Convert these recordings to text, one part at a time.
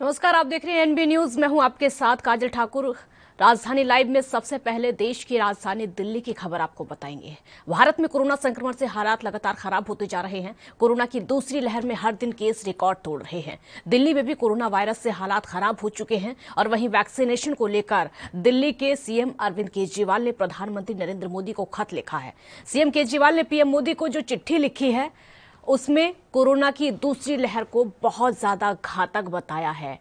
नमस्कार, आप देख रहे हैं एनबी न्यूज। मैं हूं आपके साथ काजल ठाकुर। राजधानी लाइव में सबसे पहले देश की राजधानी दिल्ली की खबर आपको बताएंगे। भारत में कोरोना संक्रमण से हालात लगातार खराब होते जा रहे हैं। कोरोना की दूसरी लहर में हर दिन केस रिकॉर्ड तोड़ रहे हैं। दिल्ली में भी कोरोना वायरस से हालात खराब हो चुके हैं और वहीं वैक्सीनेशन को लेकर दिल्ली के सीएम अरविंद केजरीवाल ने प्रधानमंत्री नरेंद्र मोदी को खत लिखा है। सीएम केजरीवाल ने पीएम मोदी को जो चिट्ठी लिखी है उसमें कोरोना की दूसरी लहर को बहुत ज्यादा घातक बताया है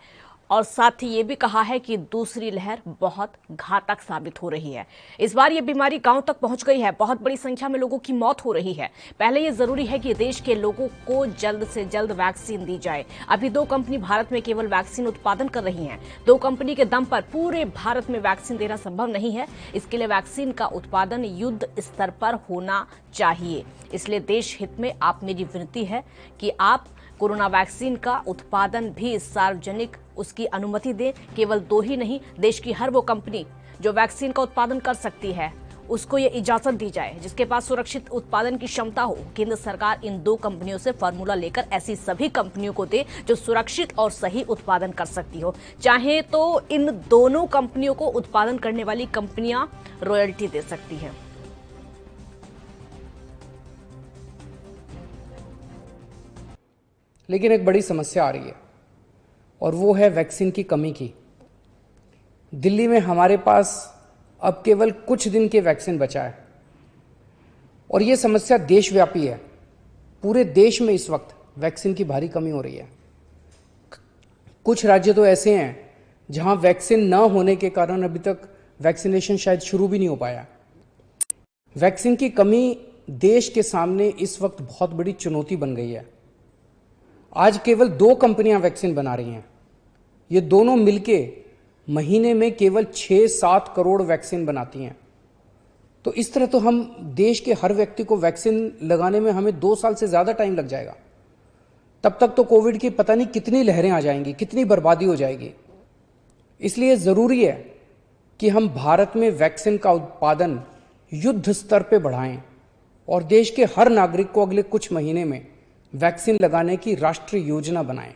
और साथ ही ये भी कहा है कि दूसरी लहर बहुत घातक साबित हो रही है। इस बार ये बीमारी गांव तक पहुंच गई है। बहुत बड़ी संख्या में लोगों की मौत हो रही है। पहले ये जरूरी है कि देश के लोगों को जल्द से जल्द वैक्सीन दी जाए। अभी 2 कंपनी भारत में केवल वैक्सीन उत्पादन कर रही हैं। 2 कंपनी के दम पर पूरे भारत में वैक्सीन देना संभव नहीं है। इसके लिए वैक्सीन का उत्पादन युद्ध स्तर पर होना चाहिए। इसलिए देश हित में आप मेरी विनती है कि आप कोरोना वैक्सीन का उत्पादन भी सार्वजनिक उसकी अनुमति दें। केवल 2 ही नहीं, देश की हर वो कंपनी जो वैक्सीन का उत्पादन कर सकती है उसको ये इजाजत दी जाए जिसके पास सुरक्षित उत्पादन की क्षमता हो। केंद्र सरकार इन 2 कंपनियों से फार्मूला लेकर ऐसी सभी कंपनियों को दे जो सुरक्षित और सही उत्पादन कर सकती हो। चाहे तो इन दोनों कंपनियों को उत्पादन करने वाली कंपनियां रॉयल्टी दे सकती है। लेकिन एक बड़ी समस्या आ रही है और वो है वैक्सीन की कमी की। दिल्ली में हमारे पास अब केवल कुछ दिन के वैक्सीन बचा है और ये समस्या देशव्यापी है। पूरे देश में इस वक्त वैक्सीन की भारी कमी हो रही है। कुछ राज्य तो ऐसे हैं जहां वैक्सीन न होने के कारण अभी तक वैक्सीनेशन शायद शुरू भी नहीं हो पाया। वैक्सीन की कमी देश के सामने इस वक्त बहुत बड़ी चुनौती बन गई है। आज केवल 2 कंपनियां वैक्सीन बना रही हैं। ये दोनों मिलके महीने में केवल 6-7 करोड़ वैक्सीन बनाती हैं। तो इस तरह तो हम देश के हर व्यक्ति को वैक्सीन लगाने में हमें 2 साल से ज्यादा टाइम लग जाएगा। तब तक तो कोविड की पता नहीं कितनी लहरें आ जाएंगी, कितनी बर्बादी हो जाएगी। इसलिए जरूरी है कि हम भारत में वैक्सीन का उत्पादन युद्ध स्तर पर बढ़ाएं और देश के हर नागरिक को अगले कुछ महीने में वैक्सीन लगाने की राष्ट्रीय योजना बनाएं।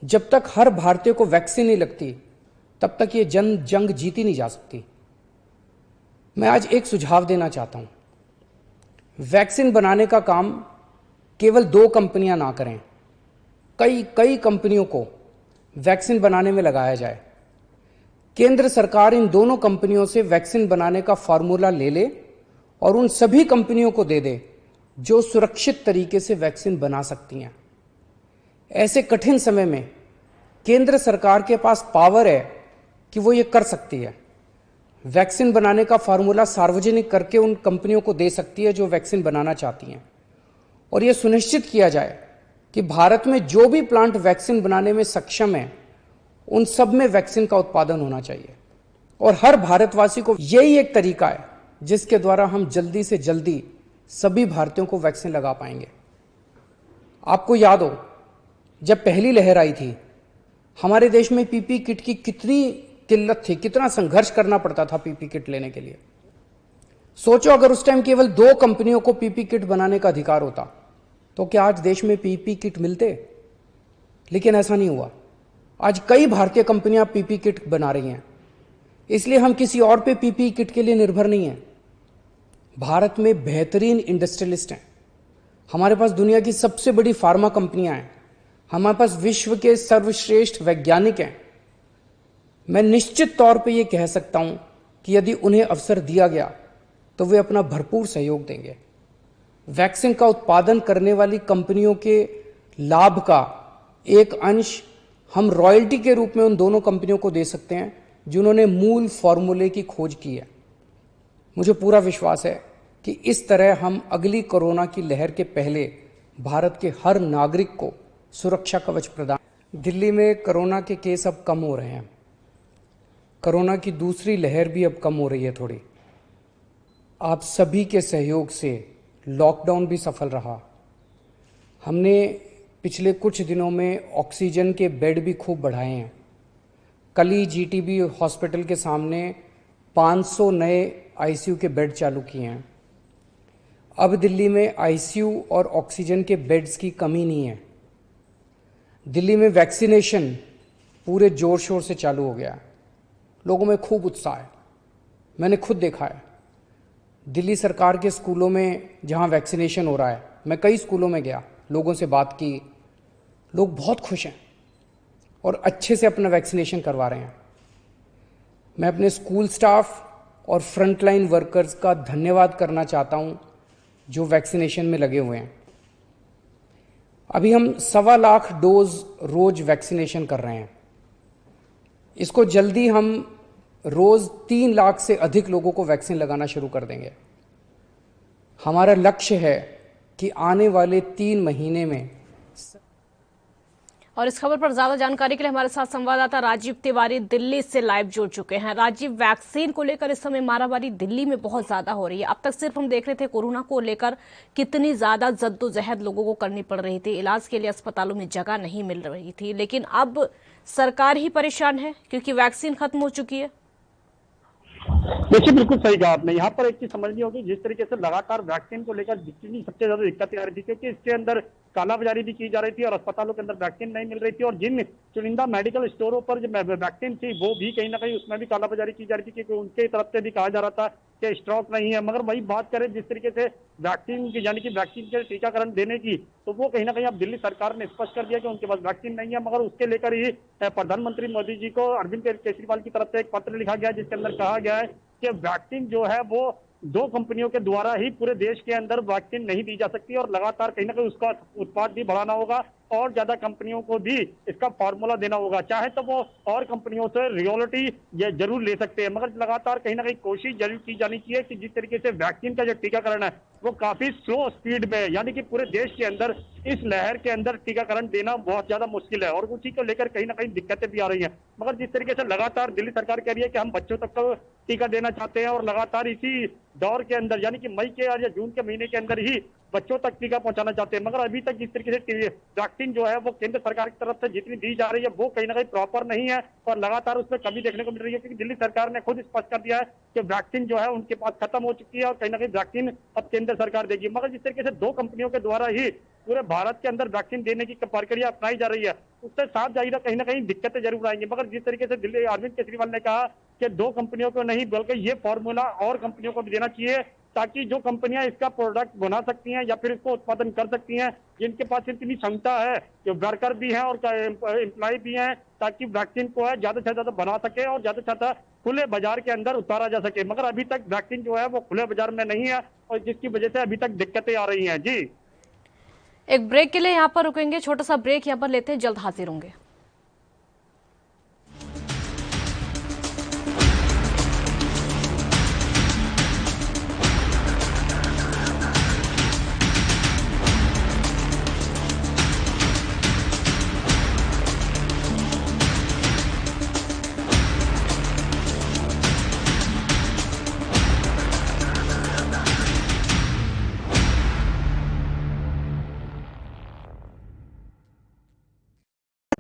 जब तक हर भारतीय को वैक्सीन नहीं लगती तब तक ये जंग जीती नहीं जा सकती। मैं आज एक सुझाव देना चाहता हूं। वैक्सीन बनाने का काम केवल 2 कंपनियां ना करें, कई कंपनियों को वैक्सीन बनाने में लगाया जाए। केंद्र सरकार इन दोनों कंपनियों से वैक्सीन बनाने का फार्मूला ले ले और उन सभी कंपनियों को दे दे जो सुरक्षित तरीके से वैक्सीन बना सकती हैं। ऐसे कठिन समय में केंद्र सरकार के पास पावर है कि वो ये कर सकती है। वैक्सीन बनाने का फार्मूला सार्वजनिक करके उन कंपनियों को दे सकती है जो वैक्सीन बनाना चाहती हैं और ये सुनिश्चित किया जाए कि भारत में जो भी प्लांट वैक्सीन बनाने में सक्षम है उन सब में वैक्सीन का उत्पादन होना चाहिए। और हर भारतवासी को यही एक तरीका है जिसके द्वारा हम जल्दी से जल्दी सभी भारतीयों को वैक्सीन लगा पाएंगे। आपको याद हो जब पहली लहर आई थी हमारे देश में पीपी किट की कितनी किल्लत थी, कितना संघर्ष करना पड़ता था पीपी किट लेने के लिए। सोचो अगर उस टाइम केवल 2 कंपनियों को पीपी किट बनाने का अधिकार होता तो क्या आज देश में पीपी किट मिलते? लेकिन ऐसा नहीं हुआ। आज कई भारतीय कंपनियां पीपी किट बना रही हैं। इसलिए हम किसी और पे पीपी किट के लिए निर्भर नहीं है। भारत में बेहतरीन इंडस्ट्रियलिस्ट हैं। हमारे पास दुनिया की सबसे बड़ी फार्मा कंपनियां हैं। हमारे पास विश्व के सर्वश्रेष्ठ वैज्ञानिक हैं। मैं निश्चित तौर पे ये कह सकता हूं कि यदि उन्हें अवसर दिया गया तो वे अपना भरपूर सहयोग देंगे। वैक्सीन का उत्पादन करने वाली कंपनियों के लाभ का एक अंश हम रॉयल्टी के रूप में उन दोनों कंपनियों को दे सकते हैं जिन्होंने मूल फॉर्मूले की खोज की है। मुझे पूरा विश्वास है कि इस तरह हम अगली कोरोना की लहर के पहले भारत के हर नागरिक को सुरक्षा कवच प्रदान। दिल्ली में कोरोना के केस अब कम हो रहे हैं। कोरोना की दूसरी लहर भी अब कम हो रही है थोड़ी। आप सभी के सहयोग से लॉकडाउन भी सफल रहा। हमने पिछले कुछ दिनों में ऑक्सीजन के बेड भी खूब बढ़ाए हैं। कल ही जीटीबी हॉस्पिटल के सामने 500 नए आईसीयू के बेड चालू किए हैं। अब दिल्ली में आईसीयू और ऑक्सीजन के बेड्स की कमी नहीं है। दिल्ली में वैक्सीनेशन पूरे जोर शोर से चालू हो गया है। लोगों में खूब उत्साह है, मैंने खुद देखा है। दिल्ली सरकार के स्कूलों में जहाँ वैक्सीनेशन हो रहा है, मैं कई स्कूलों में गया, लोगों से बात की, लोग बहुत खुश हैं और अच्छे से अपना वैक्सीनेशन करवा रहे हैं। मैं अपने स्कूल स्टाफ और फ्रंटलाइन वर्कर्स का धन्यवाद करना चाहता हूं जो वैक्सीनेशन में लगे हुए हैं। अभी हम 1.25 लाख डोज रोज वैक्सीनेशन कर रहे हैं। इसको जल्दी हम रोज 3 लाख से अधिक लोगों को वैक्सीन लगाना शुरू कर देंगे। हमारा लक्ष्य है कि आने वाले 3 महीने में। और इस खबर पर ज्यादा जानकारी के लिए हमारे साथ संवाददाता राजीव तिवारी दिल्ली से लाइव जुड़ चुके हैं। राजीव, वैक्सीन को लेकर इस समय मारामारी दिल्ली में बहुत ज्यादा हो रही है। अब तक सिर्फ हम देख रहे थे कोरोना को लेकर कितनी ज्यादा जद्दोजहद लोगों को करनी पड़ रही थी, इलाज के लिए अस्पतालों में जगह नहीं मिल रही थी, लेकिन अब सरकार ही परेशान है क्योंकि वैक्सीन खत्म हो चुकी है। देखिए, बिल्कुल सही कहा आपने। यहाँ पर एक चीज समझनी होगी, जिस तरीके से लगातार वैक्सीन को लेकर जितनी सबसे ज्यादा दिक्कतें आ रही थी, क्योंकि इसके अंदर कालाबाजारी भी की जा रही थी और अस्पतालों के अंदर वैक्सीन नहीं मिल रही थी, और जिन चुनिंदा मेडिकल स्टोरों पर जो वैक्सीन थी वो भी कहीं ना कहीं उसमें भी कालाबाजारी की जा रही थी, क्योंकि उनके तरफ से भी कहा जा रहा था कि स्टॉक नहीं है। मगर वही बात करें जिस तरीके से वैक्सीन की, यानी कि वैक्सीन के टीकाकरण देने की, तो वो कहीं ना कहीं अब दिल्ली सरकार ने स्पष्ट कर दिया कि उनके पास वैक्सीन नहीं है। मगर उसके लेकर ही प्रधानमंत्री मोदी जी को अरविंद केजरीवाल की तरफ से एक पत्र लिखा गया, जिसके अंदर कहा गया है कि वैक्सीन जो है वो 2 कंपनियों के द्वारा ही पूरे देश के अंदर वैक्सीन नहीं दी जा सकती, और लगातार कहीं ना कहीं उसका उत्पाद भी बढ़ाना होगा और ज्यादा कंपनियों को भी इसका फॉर्मूला देना होगा। चाहे तो वो और कंपनियों से रियलिटी ये जरूर ले सकते हैं, मगर लगातार कहीं ना कहीं कोशिश जरूर की जानी चाहिए कि जिस तरीके से वैक्सीन का जो टीकाकरण है वो काफी स्लो स्पीड में, यानी कि पूरे देश के अंदर इस लहर के अंदर टीकाकरण देना बहुत ज्यादा मुश्किल है, और उसी को लेकर कहीं ना कहीं दिक्कतें भी आ रही हैं। मगर जिस तरीके से लगातार दिल्ली सरकार कह रही है कि हम बच्चों तक का टीका देना चाहते हैं, और लगातार इसी दौर के अंदर, यानी कि मई के या जून के महीने के अंदर ही बच्चों तक टीका पहुंचाना चाहते हैं, मगर अभी तक जिस तरीके से वैक्सीन जो है वो केंद्र सरकार की तरफ से जितनी दी जा रही है वो कहीं ना कहीं प्रॉपर नहीं है, और लगातार उसमें कमी देखने को मिल रही है, क्योंकि दिल्ली सरकार ने खुद स्पष्ट कर दिया है कि वैक्सीन जो है उनके पास खत्म हो चुकी है और कहीं ना कहीं वैक्सीन अब केंद्र सरकार देगी। मगर जिस तरीके से 2 कंपनियों के द्वारा ही पूरे भारत के अंदर वैक्सीन देने की प्रक्रिया अपनाई जा रही है, उससे साफ जाहिर कहीं ना कहीं दिक्कतें जरूर आएंगी। मगर जिस तरीके से दिल्ली अरविंद केजरीवाल ने कहा कि 2 कंपनियों को नहीं बल्कि ये फॉर्मूला और कंपनियों को भी देना चाहिए, ताकि जो कंपनियां इसका प्रोडक्ट बना सकती हैं या फिर इसको उत्पादन कर सकती हैं, जिनके पास इतनी क्षमता है, जो वर्कर भी हैं और एम्प्लॉय भी हैं, ताकि वैक्सीन को है ज्यादा से ज्यादा बना सके और ज्यादा से ज्यादा खुले बाजार के अंदर उतारा जा सके। मगर अभी तक वैक्सीन जो है वो खुले बाजार में नहीं है, और जिसकी वजह से अभी तक दिक्कतें आ रही हैं। जी, एक ब्रेक के लिए यहाँ पर रुकेंगे, छोटा सा ब्रेक यहाँ पर लेते हैं, जल्द हाजिर होंगे।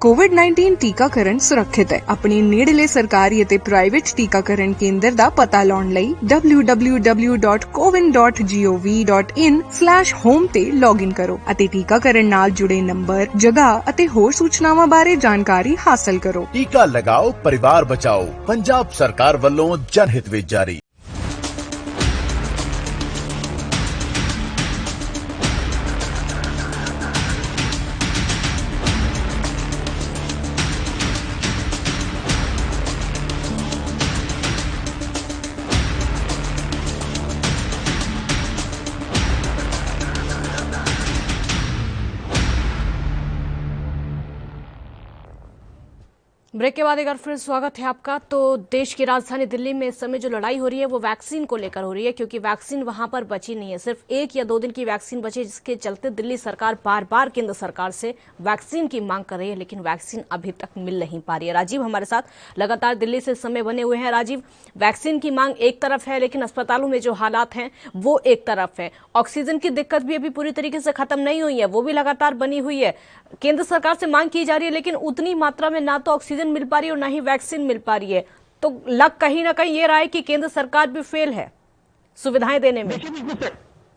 ਕੋਵਿਡ-19 ਟੀਕਾਕਰਨ ਸੁਰੱਖਿਅਤ ਹੈ। ਆਪਣੀ ਨੇੜਲੇ ਸਰਕਾਰੀ ਅਤੇ ਪ੍ਰਾਈਵੇਟ ਟੀਕਾਕਰਨ ਕੇਂਦਰ ਦਾ ਪਤਾ ਲਾਉਣ ਲਈ www.cowin.gov.in/home ਤੇ ਲੌਗਇਨ ਕਰੋ ਅਤੇ ਟੀਕਾਕਰਨ ਨਾਲ ਜੁੜੇ ਨੰਬਰ, ਜਗ੍ਹਾ ਅਤੇ ਹੋਰ ਸੂਚਨਾਵਾਂ ਬਾਰੇ ਜਾਣਕਾਰੀ ਹਾਸਲ ਕਰੋ। ਟੀਕਾ ਲਗਾਓ, ਪਰਿਵਾਰ ਬਚਾਓ। ਪੰਜਾਬ ਸਰਕਾਰ ਵੱਲੋਂ ਜਨਹਿਤ ਵਿੱਚ ਜਾਰੀ। ब्रेक के बाद एक बार फिर स्वागत है आपका। तो देश की राजधानी दिल्ली में इस समय जो लड़ाई हो रही है वो वैक्सीन को लेकर हो रही है, क्योंकि वैक्सीन वहां पर बची नहीं है। सिर्फ 1 या 2 दिन की वैक्सीन बची, जिसके चलते दिल्ली सरकार बार बार केंद्र सरकार से वैक्सीन की मांग कर रही है, लेकिन वैक्सीन अभी तक मिल नहीं पा रही है। राजीव हमारे साथ लगातार दिल्ली से इस समय बने हुए हैं। राजीव, वैक्सीन की मांग एक तरफ है, लेकिन अस्पतालों में जो हालात हैं वो एक तरफ है। ऑक्सीजन की दिक्कत भी अभी पूरी तरीके से खत्म नहीं हुई है, वो भी लगातार बनी हुई है। केंद्र सरकार से मांग की जा रही है, लेकिन उतनी मात्रा में ना तो ऑक्सीजन मिल पा रही है और ना ही वैक्सीन मिल पा रही है। तो लग कहीं ना कहीं ये रहा है कि केंद्र सरकार भी फेल है सुविधाएं देने में।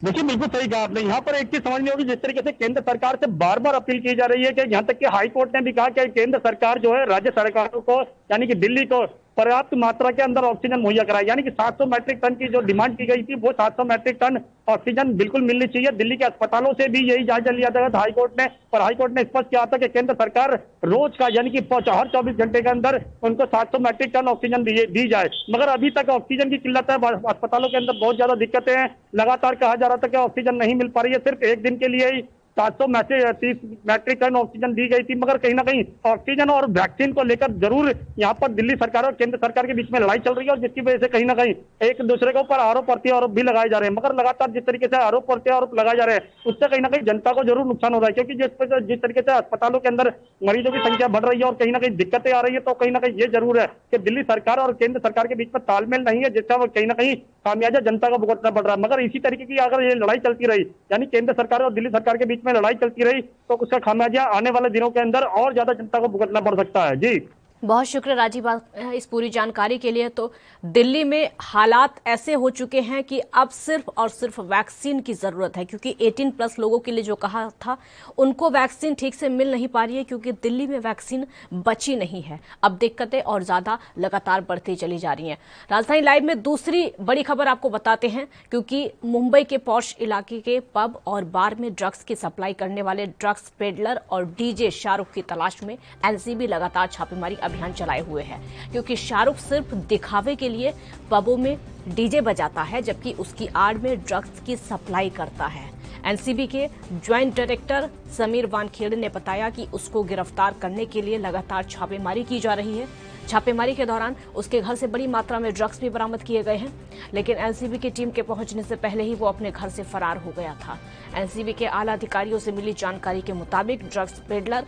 देखिए बिल्कुल सही कहा आपने। यहाँ पर एक चीज समझ में होगी, जिस तरीके से केंद्र सरकार से बार बार अपील की जा रही है कि यहाँ तक कि हाई कोर्ट ने भी कहा कि केंद्र सरकार जो है राज्य सरकारों को यानी कि दिल्ली को पर्याप्त मात्रा के अंदर ऑक्सीजन मुहैया कराए। यानी कि 700 मैट्रिक टन की जो डिमांड की गई थी वो 700 मैट्रिक टन ऑक्सीजन बिल्कुल मिलनी चाहिए। दिल्ली के अस्पतालों से भी यही जायजा लिया गया था हाईकोर्ट ने, और हाईकोर्ट ने स्पष्ट किया था कि केंद्र सरकार रोज का यानी कि हर 24 घंटे के अंदर उनको 700 मैट्रिक टन ऑक्सीजन दी जाए। मगर अभी तक ऑक्सीजन की किल्लत है, अस्पतालों के अंदर बहुत ज्यादा दिक्कतें हैं। लगातार कहा जा रहा था कि ऑक्सीजन नहीं मिल पा रही है। सिर्फ एक दिन के लिए ही 730 मैट्रिक टन ऑक्सीजन दी गई थी। मगर कहीं ना कहीं ऑक्सीजन और वैक्सीन को लेकर जरूर यहाँ पर दिल्ली सरकार और केंद्र सरकार के बीच में लड़ाई चल रही है, और जिसकी वजह से कहीं ना कहीं एक दूसरे के ऊपर आरोप प्रत्यारोप भी लगाए जा रहे हैं। मगर लगातार जिस तरीके से आरोप प्रत्यारोप लगाए जा रहे हैं उससे कहीं ना कहीं जनता को जरूर नुकसान हो रहा है, क्योंकि जिस तरीके से अस्पतालों के अंदर मरीजों की संख्या बढ़ रही है और कहीं ना कहीं दिक्कतें आ रही है, तो कहीं ना कहीं ये जरूर है कि दिल्ली सरकार और केंद्र सरकार के बीच में तालमेल नहीं है, जिसका कहीं ना कहीं खामियाजा जनता को भुगतना पड़ रहा है। मगर इसी तरीके की अगर ये लड़ाई चलती रही, यानी केंद्र सरकार और दिल्ली सरकार के बीच में लड़ाई चलती रही, तो उसका खामियाजा आने वाले दिनों के अंदर और ज्यादा जनता को भुगतना पड़ सकता है। जी बहुत शुक्रिया राजीव इस पूरी जानकारी के लिए। तो दिल्ली में हालात ऐसे हो चुके हैं कि अब सिर्फ और सिर्फ वैक्सीन की जरूरत है, क्योंकि 18+ लोगों के लिए जो कहा था उनको वैक्सीन ठीक से मिल नहीं पा रही है, क्योंकि दिल्ली में वैक्सीन बची नहीं है। अब दिक्कतें और ज्यादा लगातार बढ़ती चली जा रही हैं। राजधानी लाइव में दूसरी बड़ी खबर आपको बताते हैं, क्योंकि मुंबई के पॉश इलाके के पब और बार में ड्रग्स की सप्लाई करने वाले ड्रग्स पेडलर और डीजे शाहरुख की तलाश में एनसीबी लगातार छापेमारी अभियान चलाए हुए है, क्योंकि शाहरुख सिर्फ दिखावे के लिए पबों में डीजे बजाता है, जबकि उसकी आड़ में ड्रग्स की सप्लाई करता है। एनसीबी के ज्वाइंट डायरेक्टर समीर वानखेड़े ने बताया कि उसको गिरफ्तार करने के लिए लगातार छापेमारी की जा रही है। छापेमारी के दौरान उसके घर से बड़ी मात्रा में ड्रग्स भी बरामद किए गए हैं, लेकिन एनसीबी की टीम के पहुंचने से पहले ही वो अपने घर से फरार हो गया था। एनसीबी के आला अधिकारियों से मिली जानकारी के मुताबिक ड्रग्स पेडलर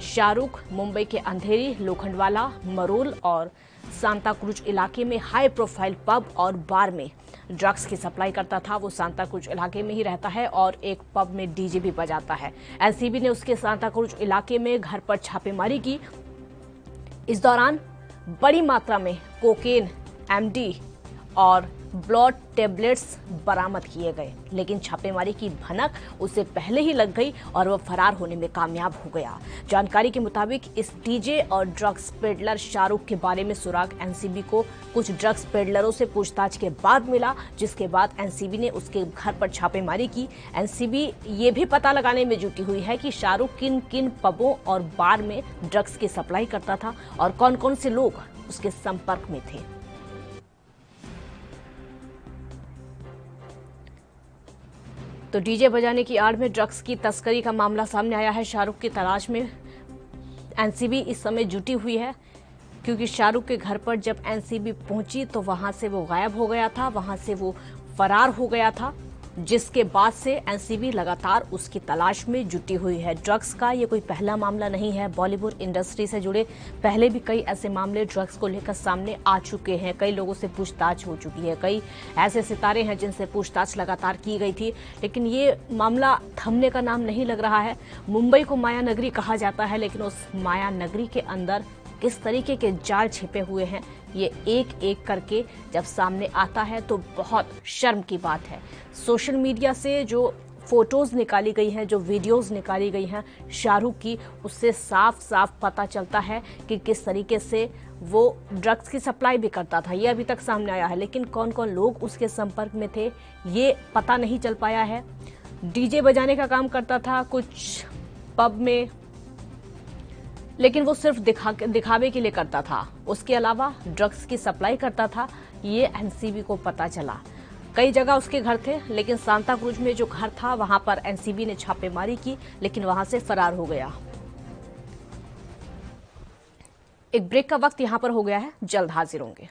शाहरुख मुंबई के अंधेरी, लोखंडवाला, मरोल और सांता क्रूज इलाके में हाई प्रोफाइल पब और बार में ड्रग्स की सप्लाई करता था। वो सांता क्रूज इलाके में ही रहता है और एक पब में डीजे भी बजाता है। एनसीबी ने उसके सांता क्रूज इलाके में घर पर छापेमारी की। इस दौरान बड़ी मात्रा में कोकेन, एमडी और ब्लड टेबलेट्स बरामद किए गए, लेकिन छापेमारी की भनक उसे पहले ही लग गई और वह फरार होने में कामयाब हो गया। जानकारी के मुताबिक इस डीजे और ड्रग्स पेडलर शाहरुख के बारे में सुराग एनसीबी को कुछ ड्रग्स पेडलरों से पूछताछ के बाद मिला, जिसके बाद एनसीबी ने उसके घर पर छापेमारी की। एनसीबी ये भी पता लगाने में जुटी हुई है कि शाहरुख किन किन पबों और बार में ड्रग्स की सप्लाई करता था और कौन कौन से लोग उसके संपर्क में थे। तो डीजे बजाने की आड़ में ड्रग्स की तस्करी का मामला सामने आया है। शाहरुख की तलाश में एनसीबी इस समय जुटी हुई है, क्योंकि शाहरुख के घर पर जब एनसीबी पहुंची तो वहां से वो गायब हो गया था, वहां से वो फरार हो गया था, जिसके बाद से एनसीबी लगातार उसकी तलाश में जुटी हुई है। ड्रग्स का ये कोई पहला मामला नहीं है। बॉलीवुड इंडस्ट्री से जुड़े पहले भी कई ऐसे मामले ड्रग्स को लेकर सामने आ चुके हैं। कई लोगों से पूछताछ हो चुकी है, कई ऐसे सितारे हैं जिनसे पूछताछ लगातार की गई थी, लेकिन ये मामला थमने का नाम नहीं लग रहा है। मुंबई को माया नगरी कहा जाता है, लेकिन उस माया नगरी के अंदर किस तरीके के जाल छिपे हुए हैं ये एक एक करके जब सामने आता है तो बहुत शर्म की बात है। सोशल मीडिया से जो फोटोज निकाली गई हैं, जो वीडियोस निकाली गई हैं शाहरुख की, उससे साफ साफ पता चलता है कि किस तरीके से वो ड्रग्स की सप्लाई भी करता था। ये अभी तक सामने आया है, लेकिन कौन कौन लोग उसके संपर्क में थे ये पता नहीं चल पाया है। डीजे बजाने का काम करता था कुछ पब में, लेकिन वो सिर्फ दिखावे के लिए करता था। उसके अलावा ड्रग्स की सप्लाई करता था, ये एनसीबी को पता चला। कई जगह उसके घर थे, लेकिन सांता क्रूज में जो घर था वहां पर एनसीबी ने छापेमारी की, लेकिन वहां से फरार हो गया। एक ब्रेक का वक्त यहां पर हो गया है, जल्द हाजिर होंगे।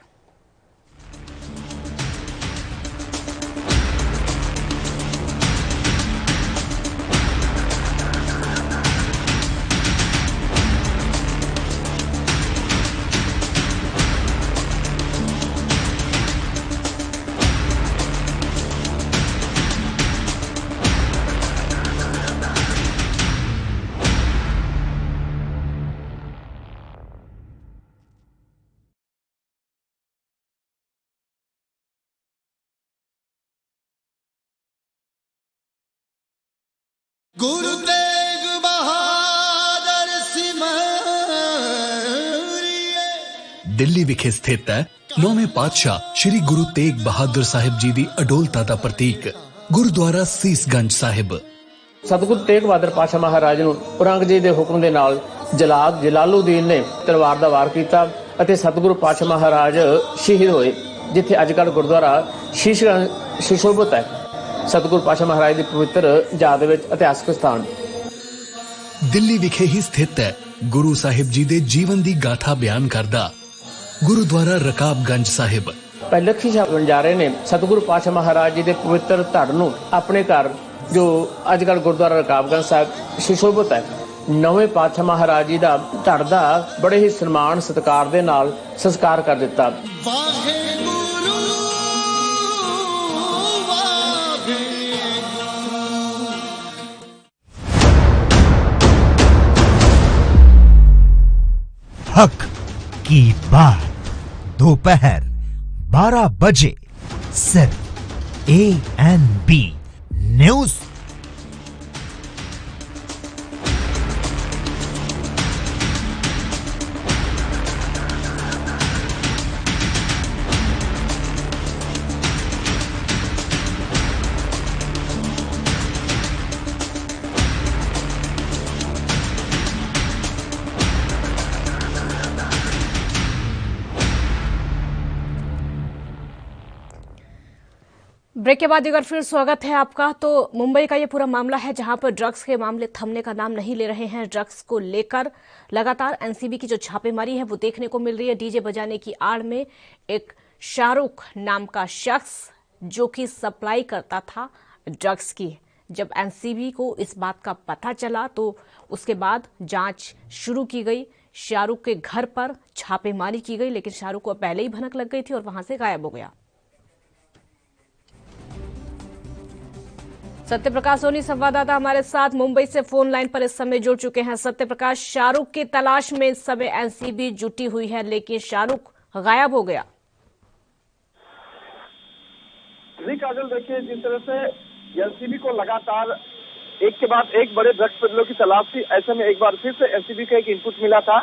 गुरु तेग बहादुर ਦਿੱਲੀ ਵਿਖੇ ਸਥਿਤ ਹੈ 9ਵੇਂ ਪਾਤਸ਼ਾਹ ਸ਼੍ਰੀ ਗੁਰੂ ਤੇਗ ਬਹਾਦਰ ਸਾਹਿਬ ਜੀ ਦੀ ਅਡੋਲਤਾ ਦਾ ਪ੍ਰਤੀਕ ਗੁਰਦੁਆਰਾ ਸੀਸਗੰਜ ਸਾਹਿਬ। ਸਤਿਗੁਰੂ ਤੇਗ ਬਹਾਦਰ ਪਾਤਸ਼ਾਹ ਮਹਾਰਾਜ ਨੂੰ ਔਰੰਗਜ਼ੇਬ ਦੇ ਹੁਕਮ ਦੇ ਨਾਲ ਜਲਾਲੂਦੀਨ ਨੇ ਤਲਵਾਰ ਦਾ ਵਾਰ ਕੀਤਾ ਅਤੇ ਸਤਿਗੁਰੂ ਪਾਤਸ਼ਾਹ ਮਹਾਰਾਜ ਸ਼ਹੀਦ ਹੋਏ, ਜਿੱਥੇ ਅੱਜ ਕੱਲ੍ਹ ਗੁਰਦੁਆਰਾ ਸ਼ੀਸ਼ਗੰਜ ਸੁਸ਼ੋਭਿਤ ਹੈ। ਸਤਿਗੁਰੂ ਪਾਤਸ਼ਾਹ ਮਹਾਰਾਜ ਦੀ ਪਵਿੱਤਰ ਯਾਦ ਵਿੱਚ ਇਤਿਹਾਸਕ ਸਥਾਨ ਦਿੱਲੀ ਵਿਖੇ ਹੀ ਸਥਿਤ ਹੈ ਗੁਰੂ ਸਾਹਿਬ ਜੀ ਦੇ ਜੀਵਨ ਦੀ ਗਾਥਾ ਬਿਆਨ ਕਰਦਾ ਗੁਰਦੁਆਰਾ ਰਕਾਬਗੰਜ ਸਾਹਿਬ। ਲੱਖੀ ਸਾਹਿਬ ਵਣਜਾਰੇ ਨੇ ਸਤਿਗੁਰੂ ਪਾਤਸ਼ਾਹ ਮਹਾਰਾਜ ਜੀ ਦੇ ਪਵਿੱਤਰ ਧੜ ਨੂੰ ਆਪਣੇ ਘਰ ਜੋ ਅੱਜ ਕੱਲ੍ਹ ਗੁਰਦੁਆਰਾ ਰਕਾਬਗੰਜ ਸਾਹਿਬ ਸੁਸ਼ੋਭਿਤ ਹੈ, ਨਵੇਂ ਪਾਤਸ਼ਾਹ ਮਹਾਰਾਜ ਜੀ ਦਾ ਧੜ ਦਾ ਬੜੇ ਹੀ ਸਨਮਾਨ ਸਤਿਕਾਰ ਦੇ ਨਾਲ ਸੰਸਕਾਰ ਕਰ ਦਿੱਤਾ। हक की बात दोपहर 12 बजे सिर्फ ANB न्यूज। ब्रेक के बाद एक बार फिर स्वागत है आपका। तो मुंबई का ये पूरा मामला है जहां पर ड्रग्स के मामले थमने का नाम नहीं ले रहे हैं। ड्रग्स को लेकर लगातार एनसीबी की जो छापेमारी है वो देखने को मिल रही है। डीजे बजाने की आड़ में एक शाहरुख नाम का शख्स जो कि सप्लाई करता था ड्रग्स की, जब एनसीबी को इस बात का पता चला तो उसके बाद जांच शुरू की गई। शाहरुख के घर पर छापेमारी की गई, लेकिन शाहरुख को पहले ही भनक लग गई थी और वहां से गायब हो गया। सत्यप्रकाश सोनी संवाददाता हमारे साथ मुंबई से फोन लाइन पर इस समय जुड़ चुके हैं। सत्यप्रकाश, शाहरुख की तलाश में इस समय एनसीबी जुटी हुई है, लेकिन शाहरुख गायब हो गया। जी काजल, देखिए जिस तरह से एनसीबी को लगातार एक के बाद एक बड़े ड्रग्स पेडलरों की तलाश थी, ऐसे में एक बार फिर से एनसीबी का एक इनपुट मिला था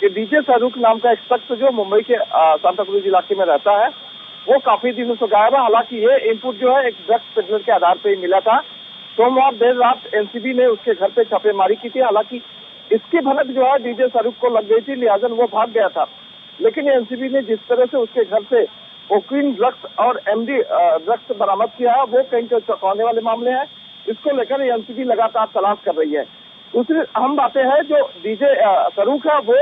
कि डीजे शाहरुख नाम का एक शख्स जो मुंबई के सांताक्रूज इलाके में रहता है वो काफी दिनों से गायब है। हालांकि ये इनपुट जो है एक ड्रग्स पेडलर के आधार पर ही मिला था। सोमवार देर रात एनसीबी ने उसके घर पे छापेमारी की थी। हालांकि इसकी भनक जो है डीजे शाहरुख को लग गई थी, लिहाजा वो भाग गया था। लेकिन एनसीबी ने जिस तरह से उसके घर से कोकीन ड्रग्स और एमडी ड्रग्स बरामद किया है वो कहीं तो चौंकाने वाले मामले हैं। इसको लेकर एनसीबी लगातार तलाश कर रही है। दूसरी अहम बातें हैं, जो डीजे शाहरुख है वो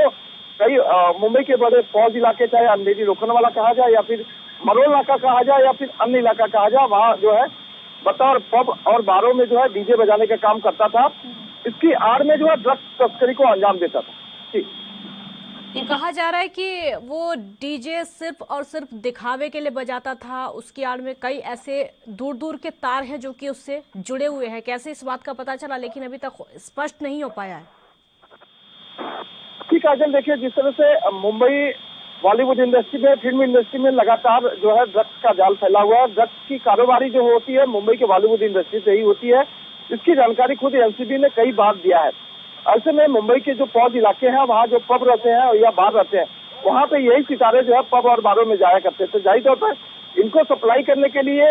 कई मुंबई के बड़े फौज इलाके, चाहे अंधेरी रोकनवाला कहा जाए या फिर मरोल नाका कहा जाए या फिर अन्य इलाका कहा जाए, वहाँ जो है बतौर पब और बारों में जो है डीजे बजाने का काम करता था। इसकी आड़ में जो है ड्रग्स तस्करी को अंजाम देता था। ये कहा जा रहा है कि वो डीजे सिर्फ और सिर्फ दिखावे के लिए बजाता था, उसकी आड़ में कई ऐसे दूर दूर के तार हैं जो कि उससे जुड़े हुए हैं। कैसे इस बात का पता चला, लेकिन अभी तक स्पष्ट नहीं हो पाया है। ठीक है, देखिए जिस तरह से मुंबई बॉलीवुड इंडस्ट्री में, फिल्म इंडस्ट्री में लगातार जो है ड्रग्स का जाल फैला हुआ है। ड्रग्स की कारोबारी जो होती है मुंबई के बॉलीवुड इंडस्ट्री से ही होती है। इसकी जानकारी खुद एनसीबी ने कई बार दिया है। ऐसे में मुंबई के जो फौज इलाके हैं, वहाँ जो पब रहते हैं या बार रहते हैं, वहाँ पे यही सितारे जो है पब और बारों में जाया करते थे। जाहिर तौर पर इनको सप्लाई करने के लिए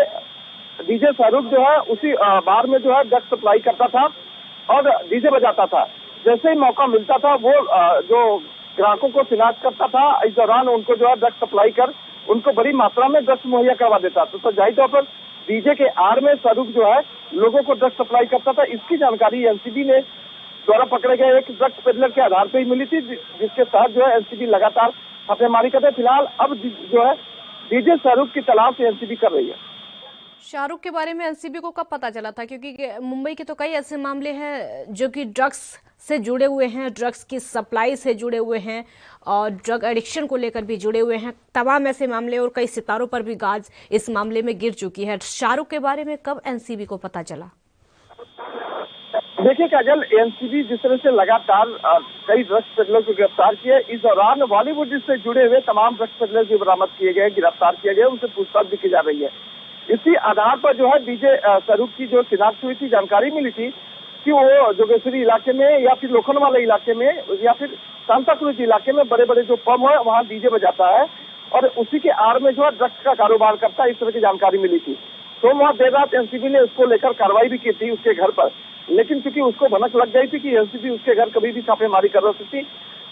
डीजे शाहरुख जो है उसी बार में जो है ड्रग्स सप्लाई करता था और डीजे बजाता था। जैसे ही मौका मिलता था वो जो ग्राहकों को शिनाख्त करता था, इस दौरान उनको जो है ड्रग्स सप्लाई कर उनको बड़ी मात्रा में ड्रग्स मुहैया करवा देता था। तो जाहिर तौर पर डीजे के आड़ में शाहरुख जो है लोगों को ड्रग्स सप्लाई करता था। इसकी जानकारी एनसीबी ने द्वारा पकड़े गए एक ड्रग्स पेडलर के आधार पर ही मिली थी, जिसके तहत जो है एनसीबी लगातार छापेमारी करते। फिलहाल अब जो है डीजे शाहरुख की तलाश एनसीबी कर रही है। शाहरुख के बारे में एनसीबी को कब पता चला था, क्योंकि मुंबई के तो कई ऐसे मामले हैं जो कि ड्रग्स से जुड़े हुए हैं, ड्रग्स की सप्लाई से जुड़े हुए हैं और ड्रग एडिक्शन को लेकर भी जुड़े हुए हैं। तमाम ऐसे मामले और कई सितारों पर भी गाज इस मामले में गिर चुकी है। शाहरुख के बारे में कब एनसीबी को पता चला? देखिए काजल, एनसीबी जिस तरह से लगातार कई ड्रग्स पेडलर को गिरफ्तार किए, इस दौरान बॉलीवुड से जुड़े हुए तमाम ड्रग्स पेडलर भी बरामद किए गए, गिरफ्तार किए गए, उनसे पूछताछ भी की जा रही है। इसी आधार पर जो है डीजे शाहरुख की जो शिनाख्त हुई थी, जानकारी मिली थी, कि वो जोगेश्वरी इलाके में या फिर लोखंडवाला इलाके में या फिर सांता क्रूज इलाके में बड़े बड़े जो पब है वहाँ डीजे बजाता है और उसी के आड़ में जो है ड्रग्स का कारोबार करता है, इस तरह की जानकारी मिली थी। तो वहाँ देर रात एनसीबी ने उसको लेकर कार्रवाई भी की थी उसके घर पर, लेकिन क्योंकि उसको भनक लग गई थी कि एनसीबी उसके घर कभी भी छापेमारी कर सकती,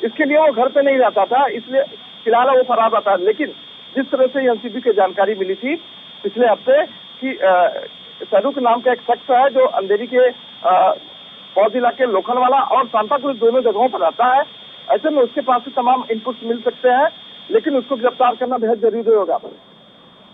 इसके लिए वो घर पे नहीं रहता था, इसलिए फिलहाल वो फरार रहता है। लेकिन जिस तरह से एनसीबी की जानकारी मिली थी पिछले हफ्ते कि शाहरुख नाम का एक शख्स है जो अंधेरी के पौध इलाके लोखंडवाला और सांता क्रूज दोनों जगहों पर रहता है, ऐसे में उसके पास से तमाम इनपुट्स मिल सकते हैं, लेकिन उसको गिरफ्तार करना बेहद जरूरी होगा।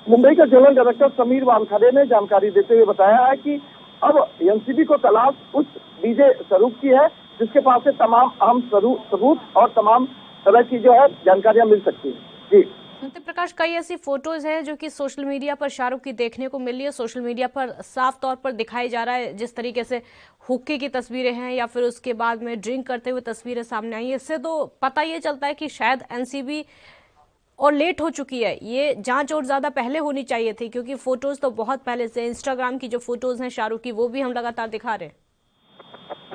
मुंबई का जोनल डायरेक्टर समीर वानखड़े ने जानकारी देते हुए बताया है कि अब एनसीबी को तलाश उस डीजे शाहरुख की है जिसके पास से तमाम अहम सबूत और तमाम तरह की जो है जानकारियां मिल सकती है। जी सत्य प्रकाश, कई ऐसी फोटोज हैं जो कि सोशल मीडिया पर शाहरुख की देखने को मिल रही है। सोशल मीडिया पर साफ तौर पर दिखाई जा रहा है, जिस तरीके से हुक्के की तस्वीरें हैं या फिर उसके बाद में ड्रिंक करते हुए तस्वीरें सामने आई। इससे तो पता ये चलता है कि शायद एनसीबी और लेट हो चुकी है, ये जांच और ज्यादा पहले होनी चाहिए थी, क्योंकि फोटोज तो बहुत पहले से, इंस्टाग्राम की जो फोटोज हैं शाहरुख की वो भी हम लगातार दिखा रहे हैं।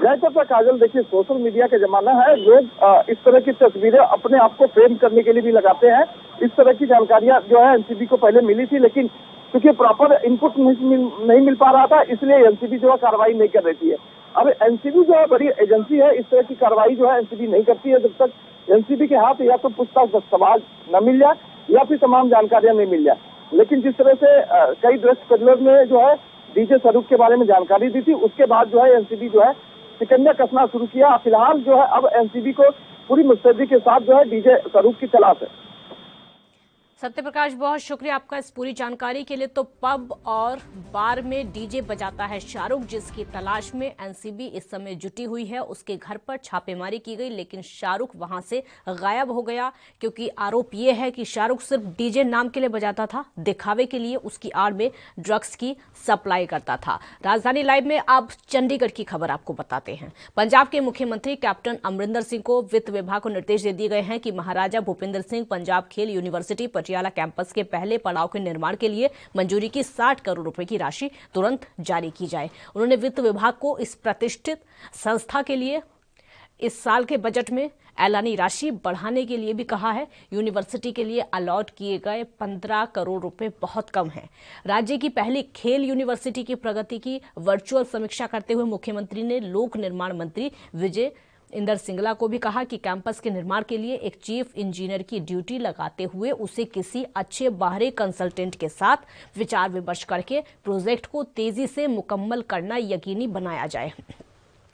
जय काजल, देखिए सोशल मीडिया का जमाना है, लोग इस तरह की तस्वीरें अपने आप को फ्रेम करने के लिए भी लगाते हैं। इस तरह की जानकारियां जो है एनसीबी को पहले मिली थी, लेकिन क्योंकि प्रॉपर इनपुट नहीं मिल पा रहा था, इसलिए एनसीबी जो है कार्रवाई नहीं कर रही थी। अब एनसीबी जो है बड़ी एजेंसी है, इस तरह की कार्रवाई जो है एनसीबी नहीं करती है जब तक एनसीबी के हाथ या तो पूछताछ दस्तावेज न मिल जाए या फिर तमाम जानकारियां नहीं मिल जाए। लेकिन जिस तरह से कई ड्रग्स पेडलर ने जो है डीजे शाहरुख के बारे में जानकारी दी थी, उसके बाद जो है एनसीबी जो है शिकंजा कसना शुरू किया। फिलहाल जो है अब एनसीबी को पूरी मुस्तैदी के साथ जो है डीजे शाहरुख की तलाश है। सत्य प्रकाश, बहुत शुक्रिया आपका इस पूरी जानकारी के लिए। तो पब और बार में डीजे बजाता है शाहरुख, जिसकी तलाश में एनसीबी इस समय जुटी हुई है। उसके घर पर छापेमारी की गई, लेकिन शाहरुख वहां से गायब हो गया, क्योंकि आरोप यह है कि शाहरुख सिर्फ डीजे नाम के लिए बजाता था, दिखावे के लिए उसकी आड़ में ड्रग्स की सप्लाई करता था। राजधानी लाइव में अब चंडीगढ़ की खबर आपको बताते हैं। पंजाब के मुख्यमंत्री कैप्टन अमरिंदर सिंह को वित्त विभाग को निर्देश दे दिए गए हैं कि महाराजा भूपिंदर सिंह पंजाब खेल यूनिवर्सिटी पटियाला कैंपस के पहले पड़ाव के निर्माण के लिए मंजूरी की 60 करोड़ रुपए की राशि तुरंत जारी की जाए। उन्होंने वित्त विभाग को इस प्रतिष्ठित संस्था के लिए इस साल के बजट में ऐलानी राशि बढ़ाने के लिए भी कहा है। यूनिवर्सिटी के लिए अलॉट किए गए 15 करोड़ रुपए बहुत कम हैं। राज्य की पहली खेल यूनिवर्सिटी की प्रगति की वर्चुअल समीक्षा करते हुए मुख्यमंत्री ने लोक निर्माण मंत्री विजय इंदर सिंगला को भी कहा कि कैंपस के निर्माण के लिए एक चीफ इंजीनियर की ड्यूटी लगाते हुए उसे किसी अच्छे बाहरी कंसल्टेंट के साथ विचार विमर्श करके प्रोजेक्ट को तेजी से मुकम्मल करना यकीनी बनाया जाए।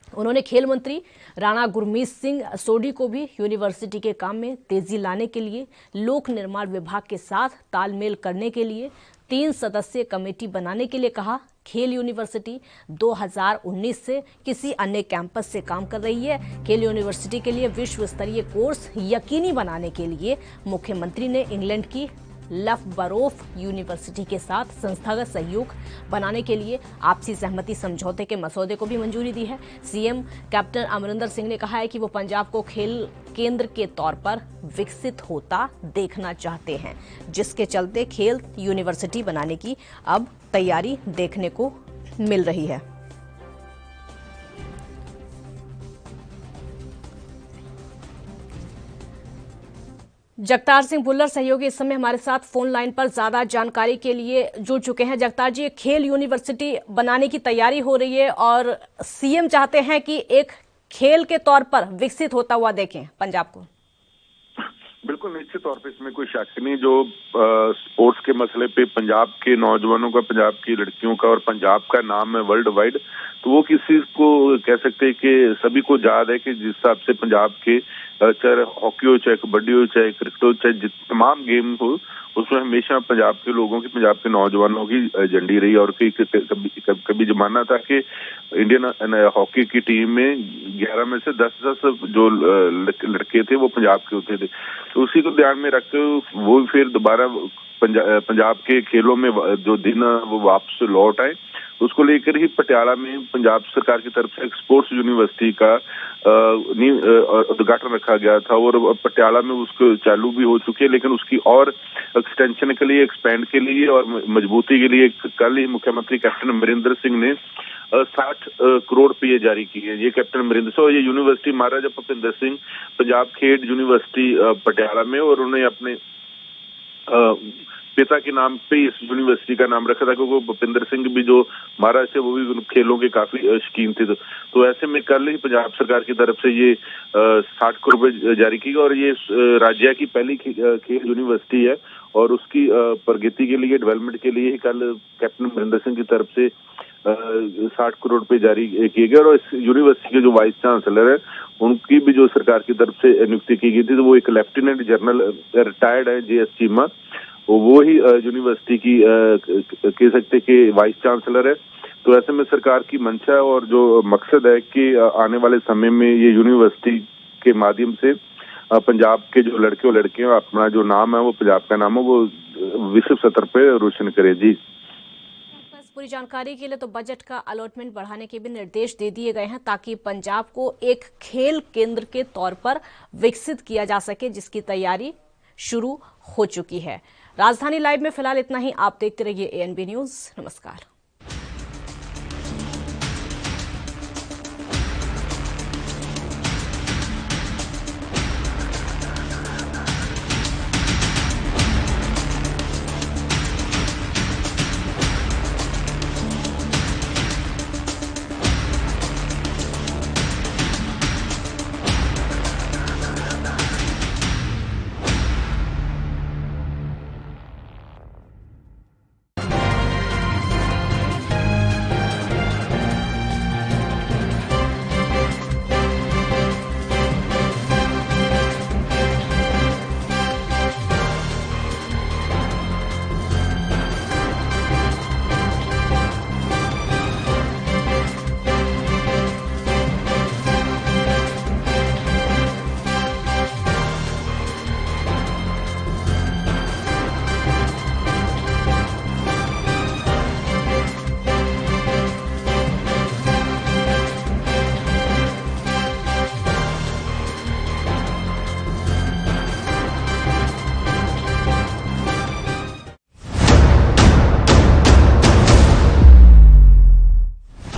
उन्होंने खेल मंत्री राणा गुरमीत सिंह सोडी को भी यूनिवर्सिटी के काम में तेजी लाने के लिए लोक निर्माण विभाग के साथ तालमेल करने के लिए 3 सदस्यीय कमेटी बनाने के लिए कहा। खेल यूनिवर्सिटी 2019 से किसी अन्य कैंपस से काम कर रही है। खेल यूनिवर्सिटी के लिए विश्व स्तरीय कोर्स यकीनी बनाने के लिए मुख्यमंत्री ने इंग्लैंड की लफबरोफ यूनिवर्सिटी के साथ संस्थागत सहयोग बनाने के लिए आपसी सहमति समझौते के मसौदे को भी मंजूरी दी है। सीएम कैप्टन अमरिंदर सिंह ने कहा है कि वो पंजाब को खेल केंद्र के तौर पर विकसित होता देखना चाहते हैं, जिसके चलते खेल यूनिवर्सिटी बनाने की अब तैयारी देखने को मिल रही है। जगतार सिंह भुल्लर सहयोगी इस समय हमारे साथ फोन लाइन पर ज्यादा जानकारी के लिए जुड़ चुके हैं। जगतार जी, खेल यूनिवर्सिटी बनाने की तैयारी हो रही है और सीएम चाहते हैं कि एक खेल के तौर पर विकसित होता हुआ देखें पंजाब को। बिल्कुल, निश्चित तौर पे इसमें कोई शक नहीं। जो स्पोर्ट्स के मसले पे पंजाब के नौजवानों का, पंजाब की लड़कियों का और पंजाब का नाम है वर्ल्ड वाइड, तो वो किसी को कह सकते हैं कि सभी को याद है कि जिस हिसाब से पंजाब के चाहे हॉकी हो, चाहे कबड्डी हो, चाहे क्रिकेट हो, चाहे तमाम गेम हो, उसमें हमेशा पंजाब के लोगों की, पंजाब के नौजवानों की झंडी रही। और कभी जमाना था कि इंडियन हॉकी की टीम में 11 में से 10 जो लड़के थे वो पंजाब के होते थे। तो उसी को ध्यान में रखते हुए वो फिर दोबारा पंजाब के खेलों में जो दिन वो वापस लौट आए, उसको लेकर ही पटियाला में पंजाब सरकार की तरफ से एक स्पोर्ट्स यूनिवर्सिटी का उद्घाटन रखा गया था और पटियाला में उसको चालू भी हो चुकी है, लेकिन उसकी और एक्सटेंशन के लिए, एक्सपेंड के लिए और मजबूती के लिए कल ही मुख्यमंत्री कैप्टन अमरिंदर सिंह ने 60 करोड़ रुपये जारी किए। ये कैप्टन अमरिंदर सिंह और ये यूनिवर्सिटी महाराजा भूपिंदर सिंह पंजाब खेड यूनिवर्सिटी पटियाला में, और उन्हें अपने पिता के नाम पे इस यूनिवर्सिटी का नाम रखा था, क्योंकि भूपिंदर सिंह भी जो महाराज थे वो भी खेलों के काफी शौकीन थे। तो ऐसे में कल ही पंजाब सरकार की तरफ से ये 60 करोड़ रुपए जारी की गई और ये राज्य की पहली खेल यूनिवर्सिटी है और उसकी प्रगति के लिए, डेवलपमेंट के लिए कल कैप्टन अमरिंदर सिंह की तरफ से 60 करोड़ रुपए जारी किए गए। और इस यूनिवर्सिटी के जो वाइस चांसलर है उनकी भी जो सरकार की तरफ से नियुक्ति की गई थी, तो वो एक लेफ्टिनेंट जनरल रिटायर्ड है JS चीमा, वो ही यूनिवर्सिटी की कह सकते कि वाइस चांसलर है। तो ऐसे में सरकार की मंशा और जो मकसद है कि आने वाले समय में ये यूनिवर्सिटी के माध्यम से पंजाब के जो लड़के और लड़कियां अपना जो नाम है वो पंजाब का नाम है वो विश्व स्तर पे रोशन करे। जी, पूरी जानकारी के लिए तो बजट का अलॉटमेंट बढ़ाने के भी निर्देश दे दिए गए हैं ताकि पंजाब को एक खेल केंद्र के तौर पर विकसित किया जा सके, जिसकी तैयारी शुरू हो चुकी है। राजधानी लाइव में फिलहाल इतना ही। आप देखते रहिए ANB न्यूज। नमस्कार।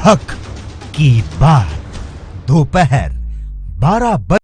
हक की बात दोपहर 12